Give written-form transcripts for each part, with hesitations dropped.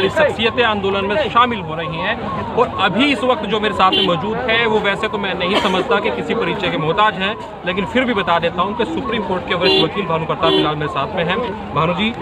बड़ी शख्सियतें आंदोलन में शामिल हो रही हैं। और अभी इस वक्त जो मेरे साथ में मौजूद है वो वैसे तो मैं नहीं समझता कि किसी परिचय के मोहताज हैं, लेकिन फिर भी बता देता हूं कि सुप्रीम कोर्ट के वरिष्ठ वकील भानु प्रताप फिलहाल मेरे साथ में हैं। भानु जी,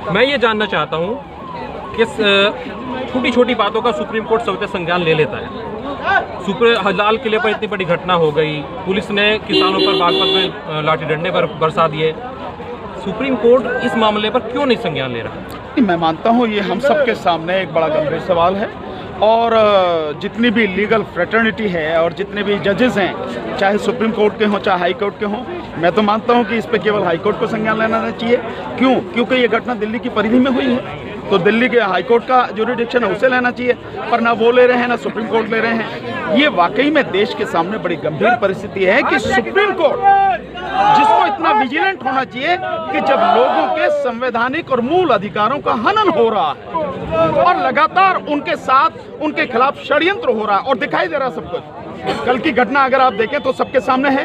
मैं ये जानना चाहता हूँ कि छोटी छोटी बातों का सुप्रीम कोर्ट सविता संज्ञान ले लेता है। लाल किले पर इतनी बड़ी घटना हो गई, पुलिस ने किसानों पर बागपत में लाठी डंडे पर बरसा दिए, सुप्रीम कोर्ट इस मामले पर क्यों नहीं संज्ञान ले रहा? मैं मानता हूँ ये हम सबके सामने एक बड़ा गंभीर सवाल है और जितनी भी लीगल फ्रेटर्निटी है और जितने भी जजेस हैं, चाहे सुप्रीम कोर्ट के हों चाहे हाई कोर्ट के हों, मैं तो मानता हूँ कि इस पे केवल हाई कोर्ट को संज्ञान लेना चाहिए। क्यों? क्योंकि ये घटना दिल्ली की परिधि में हुई है, तो दिल्ली के हाई कोर्ट का जुरिडिक्शन है, उसे लेना चाहिए। पर ना वो ले रहे हैं ना सुप्रीम कोर्ट ले रहे हैं। ये वाकई में देश के सामने बड़ी गंभीर परिस्थिति है कि सुप्रीम कोर्ट, जिसको इतना विजिलेंट होना चाहिए कि जब लोगों के संवैधानिक और मूल अधिकारों का हनन हो रहा है और लगातार उनके साथ उनके खिलाफ षड्यंत्र हो रहा है और दिखाई दे रहा है सब कुछ। कल की घटना अगर आप देखें तो सबके सामने है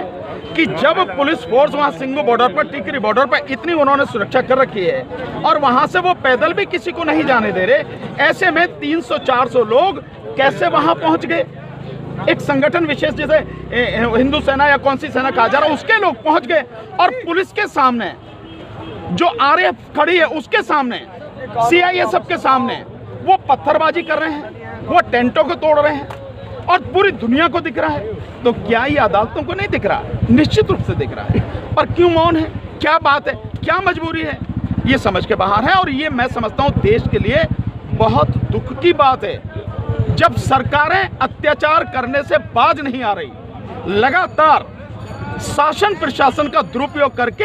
कि जब पुलिस फोर्स वहां सिंगू बॉर्डर पर, टिकरी बॉर्डर पर इतनी उन्होंने सुरक्षा कर रखी है और वहां से वो पैदल भी किसी को नहीं जाने दे रहे, ऐसे में 300-400 लोग कैसे वहां पहुंच गए? एक संगठन विशेष जैसे हिंदू सेना या कौन सी सेना कहा जा रहा है, उसके लोग पहुंच गए और पुलिस के सामने जो आरएएफ खड़ी है उसके सामने, सीआईएसएफ के सामने वो पत्थरबाजी कर रहे हैं, वो टेंटों को तोड़ रहे हैं और पूरी दुनिया को दिख रहा है। तो क्या ये अदालतों को नहीं दिख रहा? निश्चित रूप से दिख रहा है। पर क्यों मौन है? क्या बात है? क्या मजबूरी है? ये समझ के बाहर है और ये मैं समझता हूँ देश के लिए बहुत दुख की बात है जब सरकारें अत्याचार करने से बाज नहीं आ रही, लगातार शासन प्रशासन का दुरुपयोग करके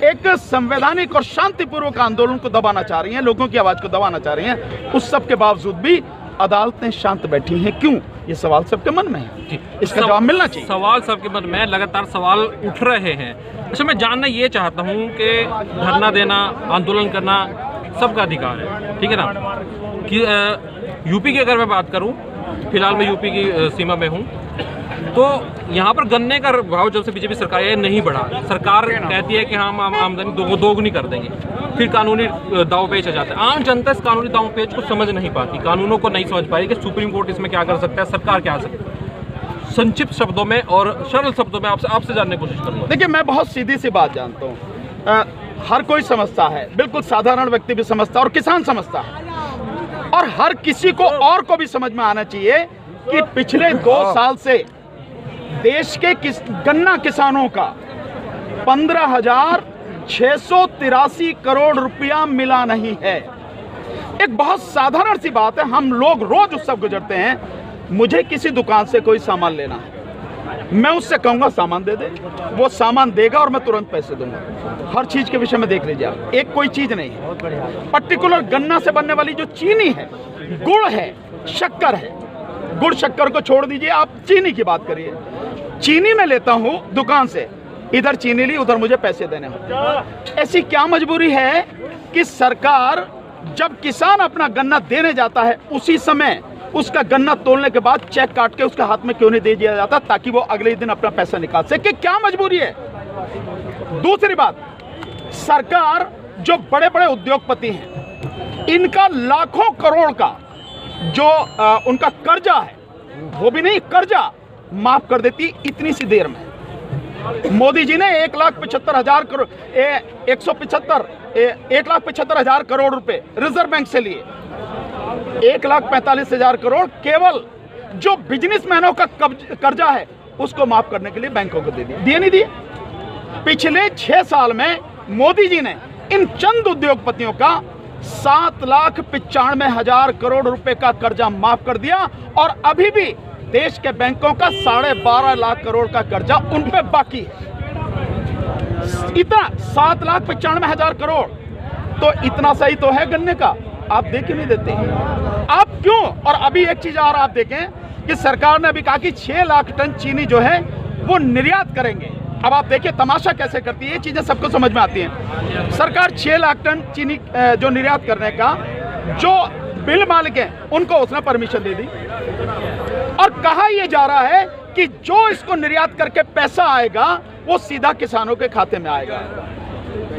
एक संवैधानिक और शांतिपूर्वक आंदोलन को दबाना चाह रही हैं, लोगों की आवाज को दबाना चाह रही हैं। उस सब के बावजूद भी अदालतें शांत बैठी हैं। क्यों? ये सवाल सबके मन में है, इसका जवाब मिलना चाहिए। सवाल सबके मन में, लगातार सवाल उठ रहे हैं। अच्छा, मैं जानना ये चाहता हूँ कि धरना देना, आंदोलन करना सबका अधिकार है, ठीक है ना? कि यूपी की अगर मैं बात करूँ, फिलहाल मैं यूपी की सीमा में हूँ, तो यहाँ पर गन्ने का भाव जब से बीजेपी सरकार है नहीं बढ़ा। सरकार कहती है कि हम आमदनी दोगुनी कर देंगे, फिर कानूनी दाव पेच आ जाता है। आम जनता इस कानूनी दाव पेच को समझ नहीं पाती, कानूनों को नहीं समझ पाई कि सुप्रीम कोर्ट इसमें क्या कर सकता है, सरकार क्या कर सकती है। संक्षिप्त शब्दों में और सरल शब्दों में आपसे जानने की कोशिश करूँगा। देखिए, मैं बहुत सीधी सी बात जानता हूँ, हर कोई समझता है, बिल्कुल साधारण व्यक्ति भी समझता है और किसान समझता है, और हर किसी को और को भी समझ में आना चाहिए कि पिछले 2 साल से देश के गन्ना किसानों का 15,683 करोड़ रुपया मिला नहीं है। एक बहुत साधारण सी बात है, हम लोग रोज उस सब गुजरते हैं। मुझे किसी दुकान से कोई सामान लेना है, मैं उससे कहूंगा सामान दे दे, वो सामान देगा और मैं तुरंत पैसे दूंगा। हर चीज के विषय में देख लीजिए आप, एक कोई चीज नहीं है। पर्टिकुलर गन्ना से बनने वाली जो चीनी है, गुड़ है, शक्कर है, गुड़ शक्कर को छोड़ दीजिए, आप चीनी की बात करिए। चीनी में लेता हूं दुकान से, इधर चीनी ली, उधर मुझे पैसे देने होते। ऐसी क्या मजबूरी है कि सरकार जब किसान अपना गन्ना देने जाता है उसी समय उसका गन्ना तोलने के बाद चेक काट के उसके हाथ में क्यों नहीं दे दिया जाता ताकि वो अगले दिन अपना पैसा निकाल सके? क्या मजबूरी है? दूसरी बात, सरकार जो बड़े बड़े उद्योगपति हैं, इनका लाखों करोड़ का जो उनका कर्जा है, वो भी नहीं, कर्जा माफ कर देती इतनी सी देर में। मोदी जी ने 1,75,000 करोड़ 1,75,000 करोड़ रुपए रिजर्व बैंक से लिए। 1,45,000 करोड़ केवल जो बिजनेसमैनों का कर्जा है उसको माफ करने के लिए बैंकों को दे दिए नहीं दिए? पिछले 6 साल में मोदी जी ने इन चंद उद्योगपतियों का 7,95,000 करोड़ रुपए का कर्जा माफ कर दिया और अभी भी देश के बैंकों का 12.5 लाख करोड़ का कर्जा उन पे बाकी है। इतना 7,95,000 करोड़, तो इतना सही तो है गन्ने का, आप देख नहीं देते आप क्यों? और अभी एक चीज और आप देखें कि सरकार ने अभी कहा कि 6 लाख टन चीनी जो है वो निर्यात करेंगे। अब आप देखिए तमाशा कैसे करती है, ये चीजें सबको समझ में आती हैं। सरकार 6 लाख टन चीनी जो निर्यात करने का जो बिल मालिक हैं उनको उसने परमिशन दे दी और कहा यह जा रहा है कि जो इसको निर्यात करके पैसा आएगा वो सीधा किसानों के खाते में आएगा।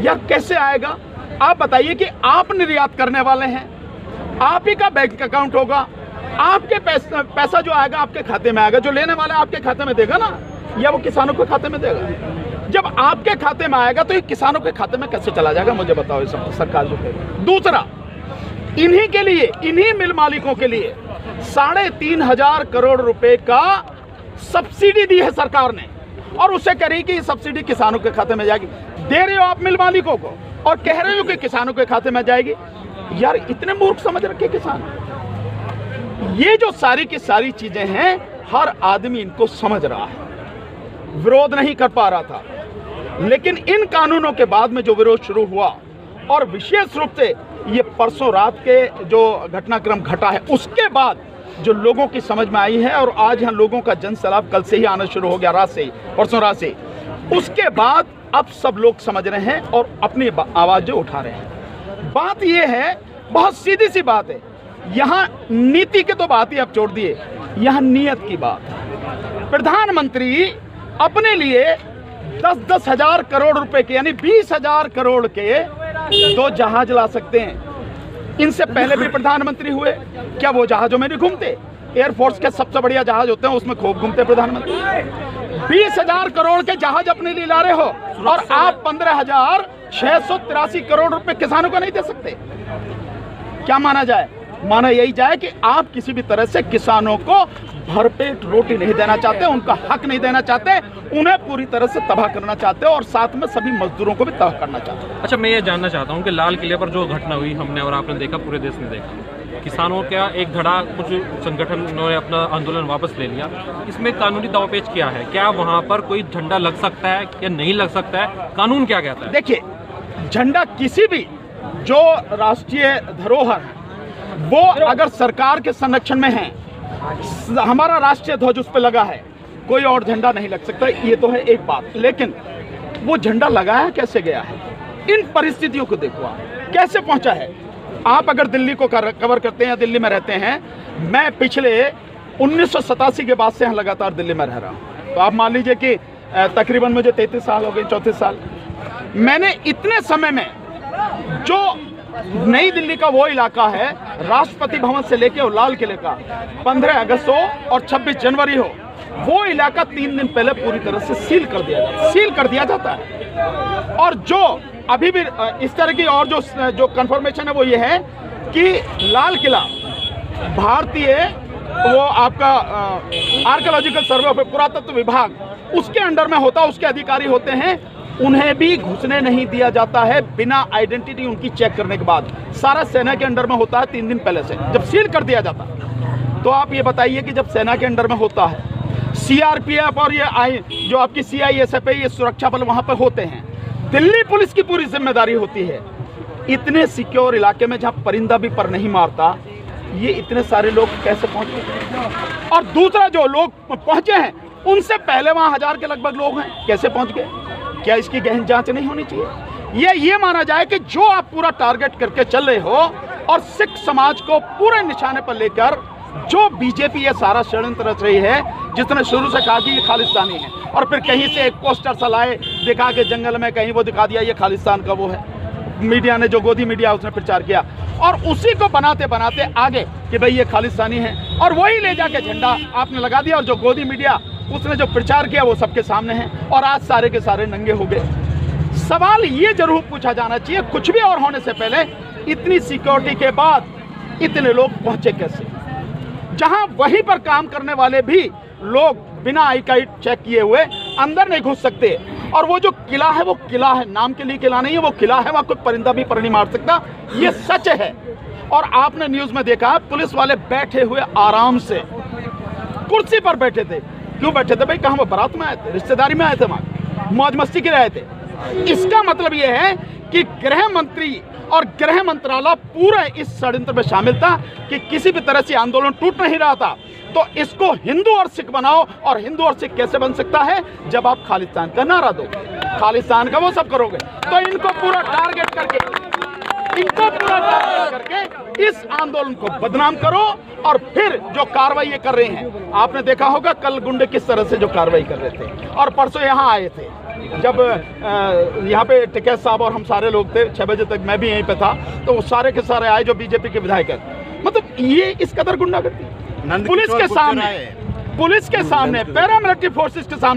यार कैसे आएगा? आप बताइए कि आप निर्यात करने वाले हैं, आप ही का बैंक अकाउंट होगा, आपके पैसा जो आएगा आपके खाते में आएगा, जो लेने वाला आपके खाते में देगा ना, या वो किसानों के खाते में देगा? जब आपके खाते में आएगा तो ये किसानों के खाते में कैसे चला जाएगा, मुझे बताओ ये सरकार जो कहेगी। दूसरा, इन्हीं के लिए, इन्हीं मिल मालिकों के लिए 3,500 करोड़ रुपए का सब्सिडी दी है सरकार ने, और उससे कह रही कि ये सब्सिडी किसानों के खाते में जाएगी। दे रहे हो आप मिल मालिकों को और कह रहे हो कि किसानों के खाते में जाएगी। यार इतने मूर्ख समझ रखे किसान। ये जो सारी की सारी चीजें हैं, हर आदमी इनको समझ रहा है, विरोध नहीं कर पा रहा था, लेकिन इन कानूनों के बाद में जो विरोध शुरू हुआ, और विशेष रूप से ये परसों रात के जो घटनाक्रम घटा है उसके बाद जो लोगों की समझ में आई है, और आज यहाँ लोगों का जन सैलाब कल से ही आना शुरू हो गया, रात से ही, परसों रात से, उसके बाद अब सब लोग समझ रहे हैं और अपनी आवाज जो उठा रहे हैं। बात ये है, बहुत सीधी सी बात है, यहाँ नीति के तो बात ही आप छोड़ दिए, यहाँ नियत की बात है। प्रधानमंत्री अपने लिए 10-10 हजार करोड़ रुपए के, यानी 20,000 करोड़ के 2 जहाज ला सकते हैं। इनसे पहले भी प्रधानमंत्री हुए, क्या वो जहाजों में नहीं घूमते? एयरफोर्स के सबसे बढ़िया जहाज होते हैं, उसमें खूब घूमते प्रधानमंत्री। 20,000 करोड़ के जहाज अपने लिए ला रहे हो, और आप 15,683 करोड़ रुपए किसानों को नहीं दे सकते। क्या माना जाए? माना यही जाए कि आप किसी भी तरह से किसानों को भरपेट रोटी नहीं देना चाहते, उनका हक नहीं देना चाहते, उन्हें पूरी तरह से तबाह करना चाहते हो, और साथ में सभी मजदूरों को भी तबाह करना चाहते हो। अच्छा, मैं ये जानना चाहता हूँ कि लाल किले पर जो घटना हुई, हमने और आपने देखा, पूरे देश ने देखा, किसानों का एक धड़ा, कुछ संगठनों ने अपना आंदोलन वापस ले लिया, इसमें कानूनी दावपेच क्या है? क्या वहाँ पर कोई झंडा लग सकता है या नहीं लग सकता है? कानून क्या कहता है? देखिए, झंडा किसी भी जो राष्ट्रीय धरोहर है वो अगर सरकार के संरक्षण में है, हमारा राष्ट्रीय ध्वज उस पर लगा है, कोई और झंडा नहीं लग सकता, ये तो है एक बात। लेकिन वो झंडा लगाया कैसे गया है, इन परिस्थितियों को देखो आप, कैसे पहुंचा है। आप अगर दिल्ली को कवर करते हैं या दिल्ली में रहते हैं, मैं पिछले 1987 के बाद से यहाँ लगातार दिल्ली में रह रहा हूँ, तो आप मान लीजिए कि तकरीबन मुझे 33 साल हो गए, 34 साल। मैंने इतने समय में जो नई दिल्ली का वो इलाका है, राष्ट्रपति भवन से लेके और लाल किले का, 15 अगस्त हो और 26 जनवरी हो, वो इलाका 3 दिन पहले पूरी तरह से सील कर दिया जाता है। और जो अभी भी इस तरह की और जो कंफर्मेशन है वो ये है कि लाल किला भारतीय वो आपका आर्कियोलॉजिकल सर्वे ऑफ पुरातत्व विभाग उसके अंडर में होता है, उसके अधिकारी होते हैं, उन्हें भी घुसने नहीं दिया जाता है बिना आइडेंटिटी उनकी चेक करने के बाद। सारा सेना के अंडर में होता है 3 दिन पहले से, जब सील कर दिया जाता है। तो आप ये बताइए कि जब सेना के अंडर में होता है, सीआरपीएफ और ये जो आपकी सीआईएसएफ है, ये सुरक्षा बल वहां पर होते हैं, दिल्ली पुलिस की पूरी जिम्मेदारी होती है। इतने सिक्योर इलाके में जहां परिंदा भी पर नहीं मारता, ये इतने सारे लोग कैसे पहुंचे? और दूसरा, जो लोग पहुंचे हैं उनसे पहले वहां 1000 के लगभग लोग हैं, कैसे पहुंच गए? क्या इसकी गहन जांच नहीं होनी चाहिए? ये माना जाए कि जो आप पूरा टारगेट करके चल रहे हो और सिख समाज को पूरे निशाने पर लेकर जो बीजेपी ये सारा षड्यंत्र रच रही है, जिसने शुरू से कहा कि ये खालिस्तानी है, और फिर कहीं से एक पोस्टर सा लाए दिखा के जंगल में, कहीं वो दिखा दिया ये खालिस्तान का वो है, मीडिया ने जो गोदी मीडिया उसने प्रचार किया, और उसी को बनाते बनाते आगे कि भाई ये खालिस्तानी है, और वही ले जाके झंडा आपने लगा दिया, और जो गोदी मीडिया उसने जो प्रचार किया वो सबके सामने है, और आज सारे के सारे नंगे हो गए। सवाल ये जरूर पूछा जाना चाहिए, कुछ भी और होने से पहले इतनी सिक्योरिटी के बाद इतने लोग पहुंचे कैसे, जहां वहीं पर काम करने वाले भी लोग बिना आई कार्ड चेक किए हुए अंदर नहीं घुस सकते। और वो जो किला है वो किला है, नाम के लिए किला नहीं है, वो किला है, वहां कोई परिंदा भी पर नहीं मार सकता, ये सच है। और आपने न्यूज में देखा, पुलिस वाले बैठे हुए आराम से कुर्सी पर बैठे थे। क्यों बैठे थे भाई? कहाँ? वो बारात में आए थे, रिश्तेदारी में आए थे, वहां मौज मस्ती के रहे थे। इसका मतलब यह है कि गृह मंत्री और गृह मंत्रालय पूरे इस षड्यंत्र में शामिल था कि किसी भी तरह से आंदोलन टूट नहीं रहा था। तो इसको हिंदू और सिख बनाओ, और हिंदू और सिख कैसे बन सकता है? जब आप खालिस्तान का नारा दो, खालिस्तान का वो सब करोगे। तो इनको पूरा टारगेट करके इस आंदोलन को बदनाम करो, और फिर जो कार्रवाई ये कर रहे हैं, आपने देखा होगा कल गुंडे किस तरह से जो कार्रवाई कर रहे थे, और परसों यहाँ आए थे, जब यहाँ पे टिकैत साहब और हम सारे लोग थे, 6 बजे तक मैं भी यहीं पे था, तो वो सारे के सारे आए जो बीजेपी के विधायक हैं, मतलब ये इस कदर गुंडागर्दी पुलिस के सामने पैरामिलिट्री फोर्सेस के सामने